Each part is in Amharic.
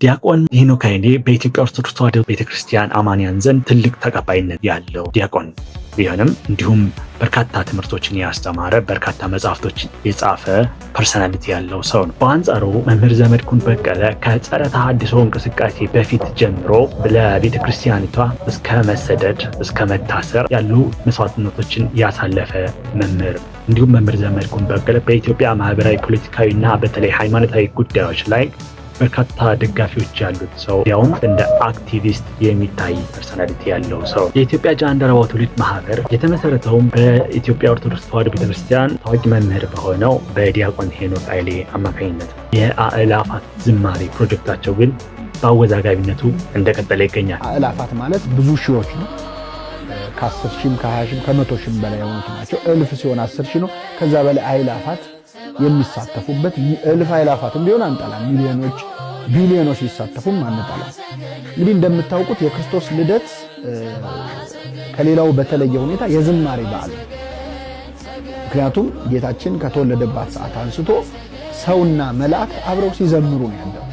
ዲያቆን ሄኖክ ኃይሌ በኢትዮጵያ ኦርቶዶክስ ተዋሕዶ ቤተክርስቲያን አማንያን ዘንድ ትልቅ ተቀባይነት ያለው ዲያቆን ቢሆንም እንዲሁም በርካታ ትምህርቶችን ያስተማረ በርካታ መጽሐፍቶችን የጻፈ ፐርሰናሊቲ ያለው ሰው ነው። በአንጻሩ መምህር ዘመድኩን በቀለ ከጸረ ተሐድሶ እንቅስቃሴ በፊት ጀምሮ ለቤተክርስቲያኒቷ እስከ መሰደድ እስከ መታሰር ያሉ መስዋዕትነቶችን ያሳለፈ መምህር እንዲሁም መምህር ዘመድኩን በቀለ በኢትዮጵያ ማህበራዊ፣ ፖለቲካዊና በተለይ ሃይማኖታዊ ጉዳዮች ላይ በርካታ ደጋፊዎች ያሉት ሰው ያውም እንደ አክቲቪስት የሚታይ ፐርሰናሊቲ ያለው ሰው። የኢትዮጵያ ጃንደረባው ትውልድ ማህበር የተመሰረተውም በኢትዮጵያ ኦርቶዶክስ ተዋሕዶ ቤተክርስቲያን ታዋቂ መምህር በሆነው በዲያቆን ሄኖክ ኃይሌ አማካኝነት የአእላፋት ዝማሬ ፕሮጀክታቸው ግን በአወዛጋቢነቱ እንደቀጠለ ይገኛል። አእላፋት ማለት ብዙ ሺዎች ነው። ከ10 ሺህም ከ20 ሺህም ከ100 ሺህም በላይ የሆኑት ናቸው። እልፍ ሲሆን 10 ሺህ ነው። ከዛ በላይ አእላፋት የሚሳተፉበት እልፍ አእላፋትም ቢሆን አንጠላም። ሚሊዮኖች ቢሊዮኖች ሊሳተፉም አንጠላም። እንግዲህ እንደምታውቁት የክርስቶስ ልደት ከሌላው በተለየ ሁኔታ የዝማሬ በዓል ነው። ምክንያቱም ጌታችን ከተወለደባት ሰዓት አንስቶ ሰውና መላእክት አብረው ሲዘምሩ ነው ያለው።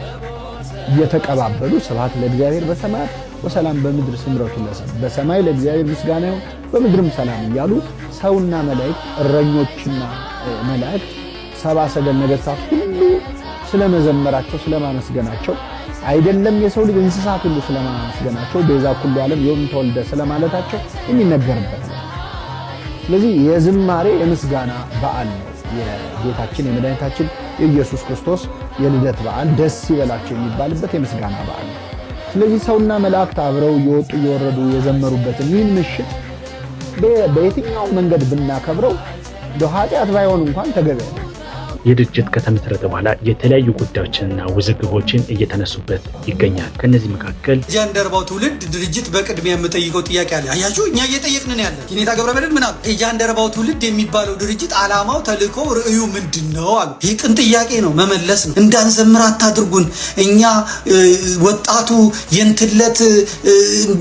እየተቀባበሉ ስብሐት ለእግዚአብሔር በሰማያት ወሰላም በምድር ስምረቱ ለሰብእ፣ በሰማይ ለእግዚአብሔር ምስጋና ይሁን በምድርም ሰላም እያሉ ሰውና መላእክት እረኞችና መላእክት ሰብአ ሰገል ነገሥታት ሁሉ ስለመዘመራቸው ስለማመስገናቸው አይደለም የሰው ልጅ እንስሳት ሁሉ ስለማመስገናቸው ቤዛ ኩሉ ዓለም ዮም ተወልደ ስለማለታቸው የሚነገርበት ነው። ስለዚህ የዝማሬ የምስጋና በዓል ነው። የጌታችን የመድኃኒታችን የኢየሱስ ክርስቶስ የልደት በዓል ደስ ይበላቸው የሚባልበት የምስጋና በዓል ነው። ስለዚህ ሰውና መላእክት አብረው እየወጡ እየወረዱ የዘመሩበትን ይህን ምሽት በየትኛው መንገድ ብናከብረው ኃጢአት ባይሆን እንኳን ተገቢ ነው። የድርጅት ከተመሰረተ በኋላ የተለያዩ ጉዳዮችንና ውዝግቦችን እየተነሱበት ይገኛል። ከነዚህ መካከል ጃንደረባው ትውልድ ድርጅት በቅድሚያ የምጠይቀው ጥያቄ አለ። አያችሁ እኛ እየጠየቅን ያለ ኪኔታ ገብረመድህን ምን አሉ? የጃንደረባው ትውልድ የሚባለው ድርጅት ዓላማው፣ ተልእኮ፣ ርዕዩ ምንድነው አሉ። ይህ ቅን ጥያቄ ነው፣ መመለስ ነው። እንዳንዘምር አታድርጉን፣ እኛ ወጣቱ የንትለት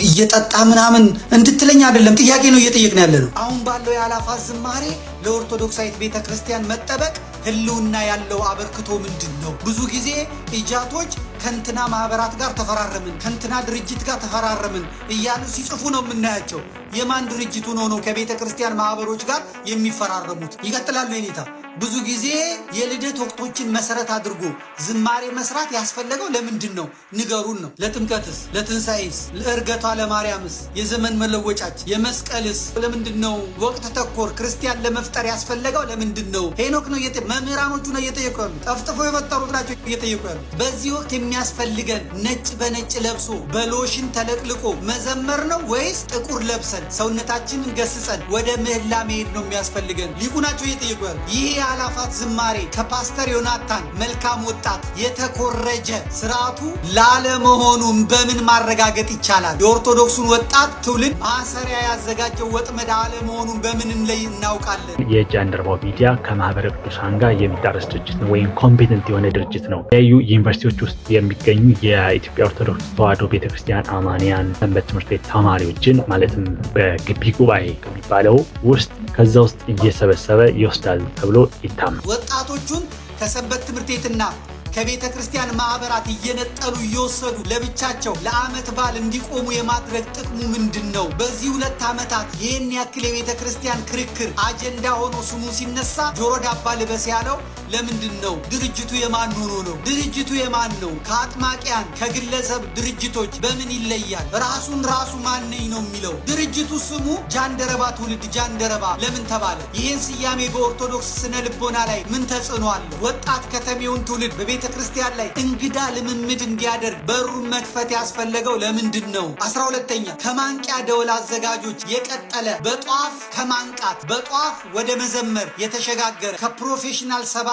እየጠጣ ምናምን እንድትለኝ አይደለም፣ ጥያቄ ነው እየጠየቅን ያለ ነው። አሁን ባለው የአእላፋት ዝማሬ ለኦርቶዶክሳዊት ቤተክርስቲያን መጠበቅ ህልውና ያለው አበርክቶ ምንድን ነው? ብዙ ጊዜ ኢጃቶች ከንትና ማህበራት ጋር ተፈራረምን፣ ከንትና ድርጅት ጋር ተፈራረምን እያሉ ሲጽፉ ነው የምናያቸው። የማን ድርጅቱ ነው ከቤተ ክርስቲያን ማህበሮች ጋር የሚፈራረሙት? ይቀጥላሉ የኔታ። ብዙ ጊዜ የልደት ወቅቶችን መሰረት አድርጎ ዝማሬ መስራት ያስፈለገው ለምንድን ነው? ንገሩን ነው። ለጥምቀትስ፣ ለትንሣኤስ፣ ለእርገቷ ለማርያምስ፣ የዘመን መለወጫች፣ የመስቀልስ ለምንድን ነው? ወቅት ተኮር ክርስቲያን ለመፍጠር ያስፈለገው ለምንድን ነው? ሄኖክ ነው መምህራኖቹ ነው እየጠየቁ ያሉ፣ ጠፍጥፎ የፈጠሩት ናቸው እየጠየቁ ያሉ። በዚህ ወቅት የሚያስፈልገን ነጭ በነጭ ለብሶ በሎሽን ተለቅልቆ መዘመር ነው ወይስ ጥቁር ለብሰን ሰውነታችንን ገስጸን ወደ ምህላ መሄድ ነው የሚያስፈልገን? ሊቁ ናቸው እየጠየቁ ያሉ። ይህ የአእላፋት ዝማሬ ከፓስተር ዮናታን መልካም ወጣት የተኮረጀ ስርዓቱ ላለመሆኑም በምን ማረጋገጥ ይቻላል? የኦርቶዶክሱን ወጣት ትውልድ ማሰሪያ ያዘጋጀው ወጥመድ አለመሆኑን በምን ላይ እናውቃለን? የጃንደረባው ሚዲያ ከማህበረ ቅዱሳን ጋር የሚጣረስ ድርጅት ነው ወይም ኮምፒተንት የሆነ ድርጅት ነው። የተለያዩ ዩኒቨርሲቲዎች ውስጥ የሚገኙ የኢትዮጵያ ኦርቶዶክስ ተዋሕዶ ቤተክርስቲያን አማንያን ሰንበት ትምህርት ቤት ተማሪዎችን ማለትም በግቢ ጉባኤ ከሚባለው ውስጥ ከዛ ውስጥ እየሰበሰበ ይወስዳል ተብሎ ይታመናል። ወጣቶቹን ከሰንበት ትምህርት ቤትና ከቤተ ክርስቲያን ማህበራት እየነጠሉ እየወሰዱ ለብቻቸው ለዓመት በዓል እንዲቆሙ የማድረግ ጥቅሙ ምንድን ነው? በዚህ 2 ዓመታት ይህን ያክል የቤተ ክርስቲያን ክርክር አጀንዳ ሆኖ ስሙ ሲነሳ ጆሮ ዳባ ልበስ ያለው ለምንድን ነው? ድርጅቱ የማን ሆኖ ነው? ድርጅቱ የማን ነው? ከአጥማቂያን ከግለሰብ ድርጅቶች በምን ይለያል? ራሱ ማንኝ ነው የሚለው? ድርጅቱ ስሙ ጃንደረባ ትውልድ ጃንደረባ ለምን ተባለ? ይህን ስያሜ በኦርቶዶክስ ስነ ልቦና ላይ ምን ተጽዕኖ አለው? ወጣት ከተሜውን ትውልድ በቤተ ክርስቲያን ላይ እንግዳ ልምምድ እንዲያደርግ በሩን መክፈት ያስፈለገው ለምንድን ነው? 12ኛ ከማንቂያ ደወል አዘጋጆች የቀጠለ በጧፍ ከማንቃት በጧፍ ወደ መዘመር የተሸጋገረ ከፕሮፌሽናል ሰባኪዎች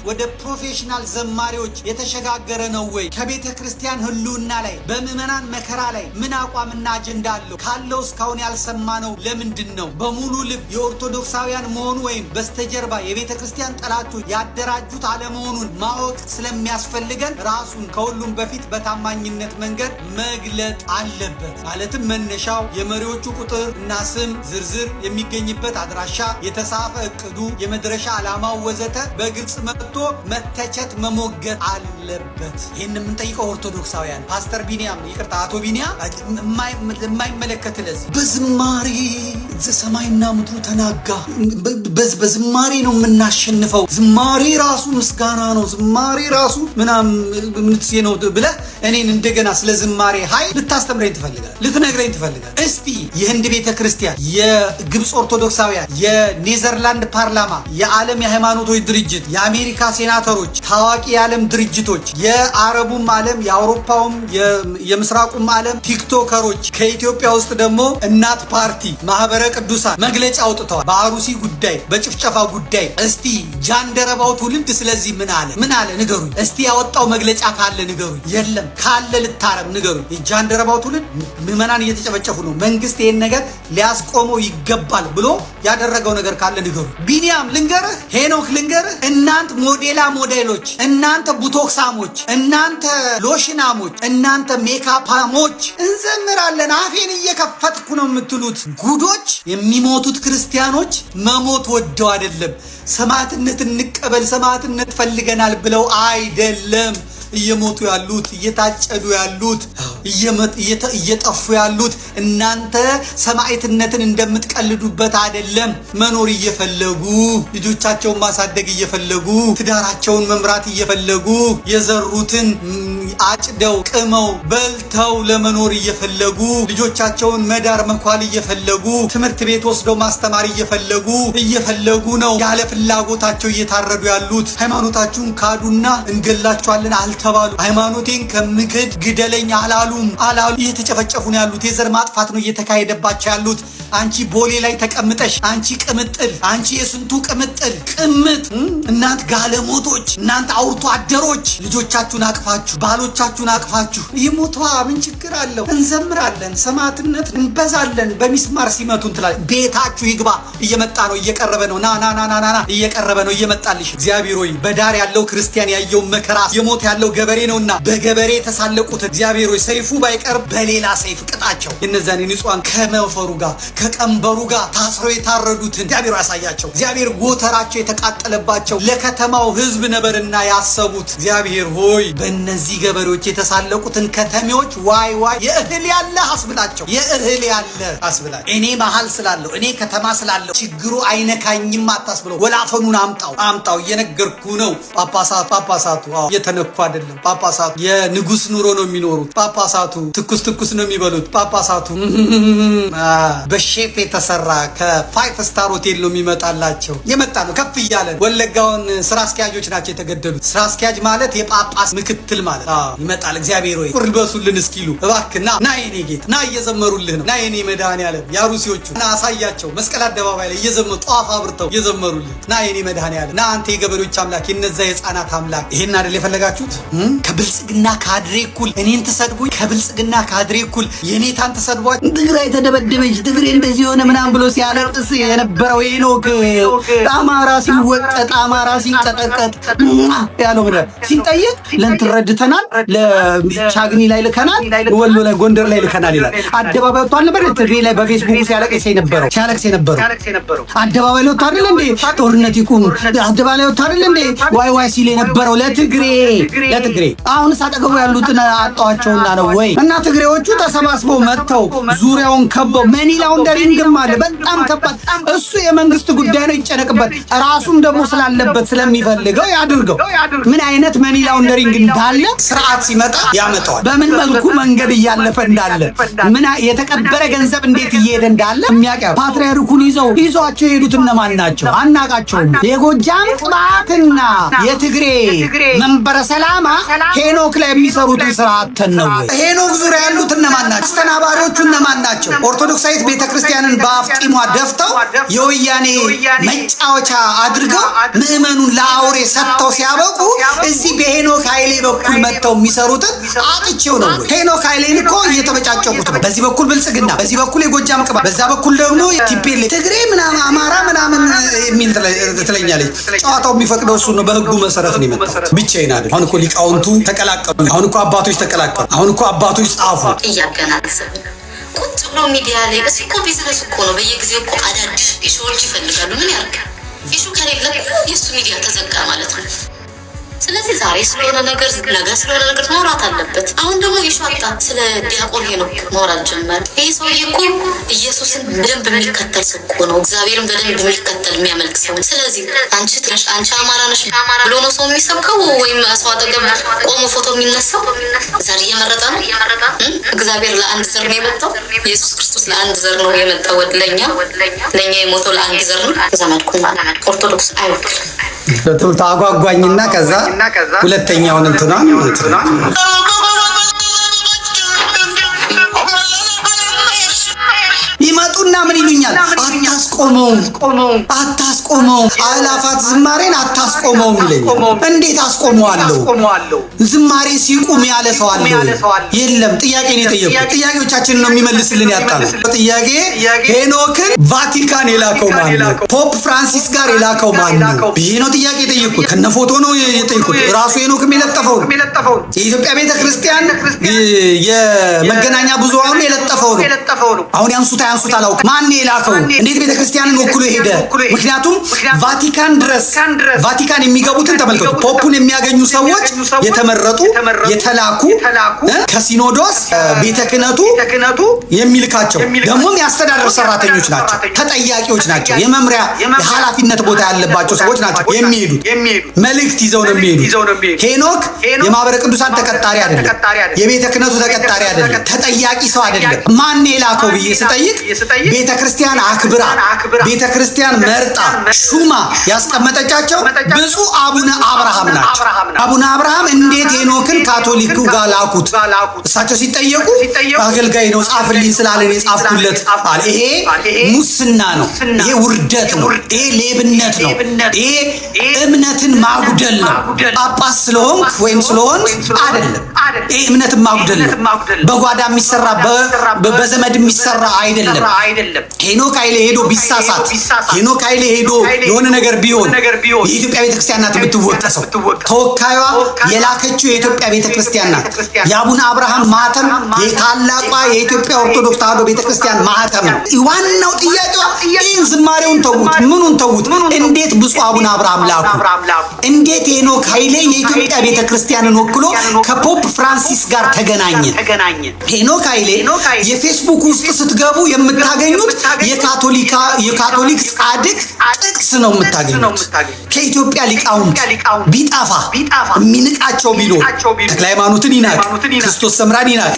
ወደ ፕሮፌሽናል ዘማሪዎች የተሸጋገረ ነው ወይ? ከቤተ ክርስቲያን ህልውና ላይ በምዕመናን መከራ ላይ ምን አቋምና አጀንዳ አለው? ካለው እስካሁን ያልሰማነው ለምንድን ነው? በሙሉ ልብ የኦርቶዶክሳውያን መሆኑ ወይም በስተጀርባ የቤተ ክርስቲያን ጠላቶች ያደራጁት አለመሆኑን ማወቅ ስለሚያስፈልገን ራሱን ከሁሉም በፊት በታማኝነት መንገድ መግለጥ አለበት። ማለትም መነሻው፣ የመሪዎቹ ቁጥር እና ስም ዝርዝር የሚገኝበት አድራሻ፣ የተጻፈ እቅዱ፣ የመድረሻ ዓላማው ወዘተ በግልጽ መጥቶ መተቸት መሞገት አለ አለበት። ይህን የምንጠይቀው ኦርቶዶክሳውያን ፓስተር ቢኒያም ይቅርታ አቶ ቢኒያም የማይመለከት ለዚህ በዝማሬ ሰማይና ምድሩ ተናጋ። በዝማሬ ነው የምናሸንፈው። ዝማሬ ራሱ ምስጋና ነው። ዝማሬ ራሱ ምናምን ነው ብለህ እኔን እንደገና ስለ ዝማሬ ኃይል ልታስተምረኝ ትፈልጋለህ? ልትነግረኝ ትፈልጋለህ? እስቲ የህንድ ቤተክርስቲያን፣ የግብፅ ኦርቶዶክሳውያን፣ የኔዘርላንድ ፓርላማ፣ የዓለም የሃይማኖቶች ድርጅት፣ የአሜሪካ ሴናተሮች፣ ታዋቂ የዓለም ድርጅቶች፣ የአረቡም ዓለም የአውሮፓውም የምስራቁም ዓለም ቲክቶከሮች፣ ከኢትዮጵያ ውስጥ ደግሞ እናት ፓርቲ፣ ማህበረ ቅዱሳን መግለጫ አውጥተዋል በአሩሲ ጉዳይ፣ በጭፍጨፋ ጉዳይ። እስቲ ጃንደረባው ትውልድ ስለዚህ ምን አለ ንገሩኝ። እስቲ ያወጣው መግለጫ ካለ ንገሩኝ። የለም ካለ ልታረም ንገሩኝ። የጃንደረባው ትውልድ ምዕመናን እየተጨፈጨፉ ነው፣ መንግስት ይሄን ነገር ሊያስቆመው ይገባል ብሎ ያደረገው ነገር ካለ ንገሩኝ። ቢኒያም ልንገርህ፣ ሄኖክ ልንገርህ፣ እናንተ ሞዴሎች፣ እናንተ ቡቶክሳሞች፣ እናንተ ሎሽናሞች፣ እናንተ ሜካፓሞች እንዘምራለን አፌን እየከፈትኩ ነው የምትሉት ጉዶች፣ የሚሞቱት ክርስቲያኖች መሞት ወደው አይደለም፣ ሰማዕትነት እንቀበል ሰማዕትነት ፈልገናል ብለው አይደለም እየሞቱ ያሉት፣ እየታጨዱ ያሉት፣ እየጠፉ ያሉት። እናንተ ሰማዕትነትን እንደምትቀልዱበት አይደለም። መኖር እየፈለጉ ልጆቻቸውን ማሳደግ እየፈለጉ ትዳራቸውን መምራት እየፈለጉ የዘሩትን አጭደው ቅመው በልተው ለመኖር እየፈለጉ ልጆቻቸውን መዳር መኳል እየፈለጉ ትምህርት ቤት ወስደው ማስተማር እየፈለጉ ነው ያለ ፍላጎታቸው እየታረዱ ያሉት። ሃይማኖታችሁን ካዱና እንገላችኋለን አልተባሉ። ሃይማኖቴን ከምክድ ግደለኝ አላሉ። እየተጨፈጨፉ ነው ያሉት። የዘር ማጥፋት ነው እየተካሄደባቸው ያሉት። አንቺ ቦሌ ላይ ተቀምጠሽ፣ አንቺ ቅምጥል፣ አንቺ የስንቱ ቅምጥል ቅምጥ፣ እናንተ ጋለሞቶች፣ እናንተ አውርቶ አደሮች ልጆቻችሁን አቅፋችሁ ባሎቻችሁን አቅፋችሁ ይሞቷ ምን ችግር አለው? እንዘምራለን፣ ሰማዕትነት እንበዛለን። በሚስማር ሲመቱን ትላለች። ቤታችሁ ይግባ። እየመጣ ነው፣ እየቀረበ ነው። ና እየቀረበ ነው፣ እየመጣልሽ። እግዚአብሔር ሆይ በዳር ያለው ክርስቲያን ያየው መከራ የሞት ያለው ገበሬ ነውና በገበሬ የተሳለቁት እግዚአብሔር ሆይ ሰይፉ ባይቀርብ በሌላ ሰይፍ ቅጣቸው። የነዛን ንጹሃን ከመፈሩ ጋር ከቀንበሩ ጋር ታስረው የታረዱትን እግዚአብሔር ያሳያቸው። እግዚአብሔር ጎተራቸው የተቃጠለባቸው ለከተማው ሕዝብ ነበርና ያሰቡት። እግዚአብሔር ሆይ በእነዚህ ገበሬዎች የተሳለቁትን ከተሜዎች ዋይ የእህል ያለ አስብላቸው፣ የእህል ያለ አስብላቸው። እኔ መሃል ስላለው እኔ ከተማ ስላለው ችግሩ አይነካኝም አታስብለው። ወላፈኑን አምጣው እየነገርኩ ነው። ጳጳሳቱ እየተነኩ አይደለም። ጳጳሳቱ የንጉስ ኑሮ ነው የሚኖሩት። ጳጳሳቱ ትኩስ ነው የሚበሉት። ጳጳሳቱ በሼፍ የተሰራ ከ5 ስታር ሆቴል ነው የሚመጣላቸው። የመጣ ነው ከፍ እያለ። ወለጋውን ስራ አስኪያጆች ናቸው የተገደሉት። ስራ አስኪያጅ ማለት የጳጳስ ምክትል ማለት ይመጣል። እግዚአብሔር ሆይ ቁርልበሱልን እስኪሉ እባክህ ና የኔ ጌታ ና፣ እየዘመሩልህ ነው። ና የኔ መድኃኔዓለም ያሩሲዎቹ ና አሳያቸው። መስቀል አደባባይ ላይ እየዘመሩ ጧፍ አብርተው እየዘመሩልህ ና የኔ መድኃኔዓለም ና፣ አንተ የገበሬዎች አምላክ የነዛ የህፃናት አምላክ። ይሄን አይደል የፈለጋችሁት? ከብልጽግና ካድሬ እኩል እኔን ትሰድቡኝ፣ ከብልጽግና ካድሬ እኩል የኔታን ተሰድቧል። ትግራይ ተደበደበች፣ ትግሬ እንደዚህ ሆነ ምናምን ብሎ ሲያለቅስ የነበረው ሄኖክ አማራ ሲወቀጥ አማራ ሲንቀጠቀጥ ያለው ብለ ሲጠየቅ ለእንትረድተናል፣ ለቻግኒ ላይ ልከናል፣ ወሎ ላይ ጎንደር ላይ ልከናል ይላል። አደባባይ ወጥቷል ነበር ትግሬ ላይ በፌስቡክ ሲያለቅስ የነበረው አደባባይ ላይ ወጥቷል እንዴ? ጦርነት ይቁም አደባባይ ወጥቷል እንዴ? ዋይ ሲል የነበረው ለትግሬ አሁን ሳጠገቡ ያሉትን አጣዋቸውና ነው ወይ? እና ትግሬዎቹ ተሰባስበው መጥተው ዙሪያውን ከበው መኒ ላውንደሪንግም አለ። በጣም ከባድ እሱ የመንግስት ጉዳይ ነው፣ ይጨነቅበት። ራሱም ደግሞ ስላለበት ስለሚፈልገው ያድርገው። ምን አይነት መኒ ላውንደሪንግ እንዳለ ስርዓት ሲመጣ ያመጣዋል። በምን መልኩ መንገድ እያለፈ እንዳለ ምን የተቀበረ ገንዘብ እንዴት እየሄደ እንዳለ የሚያውቀው። ፓትርያርኩን ይዟቸው የሄዱት እነማን ናቸው? አናቃቸውም። የጎጃም ጥባትና የትግሬ መንበረ ሰላማ ሄኖክ ላይ የሚሰሩትን ስርዓትን ነው። ሄኖክ ዙሪያ ያሉት እነማን ናቸው? አስተናባሪዎቹ እነማን ናቸው? ኦርቶዶክሳዊት ቤተክርስቲያንን በአፍጢሟ ደፍተው የወያኔ መጫወቻ አድርገው ምዕመኑን ለአውሬ ሰጥተው ሲያበቁ እዚህ በሄኖክ ኃይሌ በኩል መጥተው የሚሰሩትን አጥቼው ነው። ሄኖክ ኃይሌን እኮ እየተበጫጨቁት ነው። በዚህ በኩል ብልጽግና፣ በዚህ በኩል የጎጃም ቅባት፣ በዛ በኩል ደግሞ ቲፔሌ ትግሬ ምናምን አማራ ምናምን የሚል ትለኛለች። ጨዋታው የሚፈቅደው እሱ ነው። በህጉ መሰረት ነው የመጣው። ብቻዬን አይደል። አሁን እኮ ሊቃውንቱ ተቀላቀሉ። አሁን እኮ አባቶች ተቀላቀሉ። አሁን እኮ አባቶች ጻፉ። ቁጭ ብሎ ሚዲያ ላይ እሱ እኮ ቢዝነስ እኮ ነው። በየጊዜው እኮ አዳዲስ ኢሹዎች ይፈልጋሉ። ምን ያርጋል? ኢሹ ከሌለ የእሱ ሚዲያ ተዘጋ ማለት ነው። ስለዚህ ዛሬ ስለሆነ ነገር ነገ ስለሆነ ነገር ማውራት አለበት። አሁን ደግሞ የሻጣ ስለ ዲያቆን ሄኖክ ማውራት ጀመረ። ይሄ ሰውዬ እኮ ኢየሱስን በደንብ የሚከተል ሰው እኮ ነው። እግዚአብሔርን በደንብ የሚከተል የሚያመልክ ሰው። ስለዚህ አንቺ አማራ ነሽ ብሎ ነው ሰው የሚሰብከው ወይም ሰው አጠገብ ቆሞ ፎቶ የሚነሳው? ዘር እየመረጠ ነው። እግዚአብሔር ለአንድ ዘር ነው የመጣው። ኢየሱስ ክርስቶስ ለአንድ ዘር ነው የመጣው። ለኛ የሞተው ለአንድ ዘር ነው። ዘመድኩን ማለት ኦርቶዶክስ አይወክልም። ታጓጓኝና ከዛ ሁለተኛውን እንትኗን ይመጡና ምን ይሉኛል? አታስቆመው አላፋት ዝማሬን አታስቆመው ይለኛል። እንዴት አስቆመዋለሁ? ዝማሬ ሲቁም ያለ ሰው አለ? የለም። ጥያቄ ነው የጠየቁት። ጥያቄዎቻችንን ነው የሚመልስልን ያጣነው። ጥያቄ ሄኖክን ቫቲካን የላከው ማን ነው? ፖፕ ፍራንሲስ ጋር የላከው ማን ነው? ይሄ ነው ጥያቄ የጠየቁት። ከነ ፎቶ ነው የጠየቁት። ራሱ ሄኖክም የለጠፈው ነው። የኢትዮጵያ ቤተክርስቲያን የመገናኛ ብዙሃኑ የለጠፈው ነው። አሁን ያንሱት አላውቅም። ማን የላከው? እንዴት ቤተክርስቲያንን ወክሎ ሄደ? ምክንያቱም ቫቲካን ድረስ ቫቲካን የሚገቡትን ተመልከቱ። ፖፑን የሚያገኙ ሰዎች የተመረጡ የተላኩ ከሲኖዶስ ቤተ ክህነቱ የሚልካቸው ደግሞም የአስተዳደር ሰራተኞች ናቸው። ተጠያቂዎች ናቸው። የመምሪያ የኃላፊነት ቦታ ያለባቸው ሰዎች ናቸው የሚሄዱት። መልእክት ይዘው ነው የሚሄዱት። ሄኖክ የማህበረ ቅዱሳን ተቀጣሪ አይደለም። የቤተ ክህነቱ ተቀጣሪ አይደለም። ተጠያቂ ሰው አይደለም። ማን የላከው ብዬ ስጠይቅ ቤተ ክርስቲያን አክብራ ቤተ ክርስቲያን መርጣ ሹማ ያስቀመጠቻቸው ብፁዕ አቡነ አብርሃም ናቸው። አቡነ አብርሃም እንዴት ሄኖክን ካቶሊኩ ጋር ላኩት? እሳቸው ሲጠየቁ አገልጋይ ነው ጻፍልኝ ስላለን የጻፍኩለት አለ። ይሄ ሙስና ነው። ይሄ ውርደት ነው። ይሄ ሌብነት ነው። ይሄ እምነትን ማጉደል ነው። ጳጳስ ስለሆንክ ወይም ስለሆን አይደለም። ይሄ እምነትን ማጉደል ነው። በጓዳ የሚሰራ በዘመድ የሚሰራ አይደለም። ሄኖክ ኃይሌ ሄዶ ቢሳሳት ሄኖክ ኃይሌ ሄዶ የሆነ ነገር ቢሆን የኢትዮጵያ ቤተክርስቲያን ናት የምትወቀሰው። ተወካዩዋ የላከችው የኢትዮጵያ ቤተክርስቲያን ናት። የአቡነ አብርሃም ማህተም የታላቋ የኢትዮጵያ ኦርቶዶክስ ተዋሕዶ ቤተክርስቲያን ማህተም ነው። ዋናው ጥያቄዋ ይህን ዝማሬውን ተዉት፣ ምኑን ተዉት። እንዴት ብፁዕ አቡነ አብርሃም ላኩ? እንዴት ሄኖክ ኃይሌ የኢትዮጵያ ቤተክርስቲያንን ወክሎ ከፖፕ ፍራንሲስ ጋር ተገናኘ? ሄኖክ ኃይሌ የፌስቡክ ውስጥ ስትገቡ የምታገኙት የካቶሊክ ጻድቅ ጥቅስ ነው የምታገኙት። ከኢትዮጵያ ሊቃውንት ቢጠፋ የሚንቃቸው ቢኖር ተክለ ሃይማኖትን ይናቅ፣ ክርስቶስ ሰምራን ይናቅ፣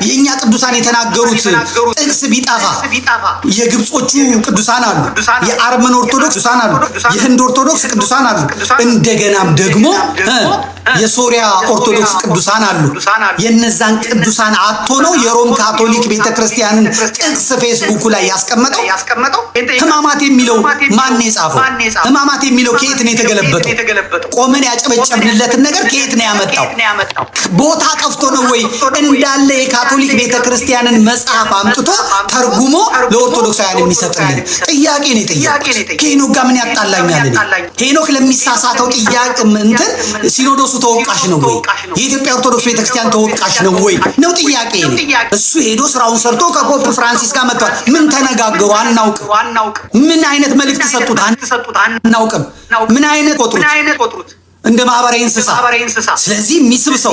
የእኛ ቅዱሳን የተናገሩት ጥቅስ ቢጠፋ የግብጾቹ ቅዱሳን አሉ፣ የአርመን ኦርቶዶክስ ቅዱሳን አሉ፣ የህንድ ኦርቶዶክስ ቅዱሳን አሉ፣ እንደገናም ደግሞ የሶሪያ ኦርቶዶክስ ቅዱሳን አሉ። የነዛን ቅዱሳን አጥቶ ነው የሮም ካቶሊክ ቤተክርስቲያንን ጥቅስ ፌስቡክ ላይ ያስቀመጠው። ህማማት የሚለው ማን የጻፈው? ህማማት የሚለው ከየት ነው የተገለበጠው? ቆመን ያጨበጨብንለትን ነገር ከየት ነው ያመጣው? ቦታ ጠፍቶ ነው ወይ? እንዳለ የካቶሊክ ቤተክርስቲያንን መጽሐፍ አምጥቶ ተርጉሞ ለኦርቶዶክሳውያን የሚሰጥልን? ጥያቄ ነው የጠየቁት። ከሄኖክ ጋር ምን ያጣላኛል? ሄኖክ ለሚሳሳተው ጥያቄ እንትን ሲኖዶሱ ተወቃሽ ነው ወይ? የኢትዮጵያ ኦርቶዶክስ ቤተክርስቲያን ተወቃሽ ነው ወይ ነው ጥያቄ ነው። እሱ ሄዶ ስራውን ሰርቶ ከፖፕ ፍራንሲስ ጋር መጥቷል። ምን ተነጋገሩ? አናውቅም። ምን አይነት መልእክት ሰጡት? አናውቅም። ምን አይነት ቆጥሩት? እንደ ማህበራዊ እንስሳ። ስለዚህ የሚስብ ሰው፣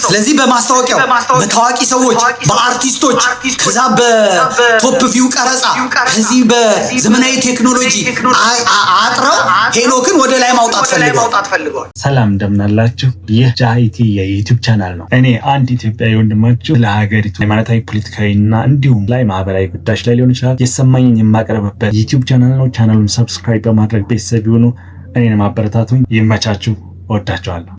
ስለዚህ በማስታወቂያው በታዋቂ ሰዎች በአርቲስቶች ከዛ በቶፕ ቪው ቀረጻ ከዚህ በዘመናዊ ቴክኖሎጂ አጥረው ሄኖክን ወደ ላይ ማውጣት ፈልገዋል። ሰላም እንደምናላችሁ። ይህ ጃኢቲ የዩቲዩብ ቻናል ነው። እኔ አንድ ኢትዮጵያዊ ወንድማችሁ ለሀገሪቱ ሃይማኖታዊ፣ ፖለቲካዊና እንዲሁም ላይ ማህበራዊ ጉዳዮች ላይ ሊሆን ይችላል የሰማኝን የማቀርብበት ዩቲዩብ ቻናል ነው። ቻናሉን ሰብስክራይብ በማድረግ ቤተሰብ ይሁኑ። እኔን ማበረታቱኝ። ይመቻችሁ። ወዳችኋለሁ።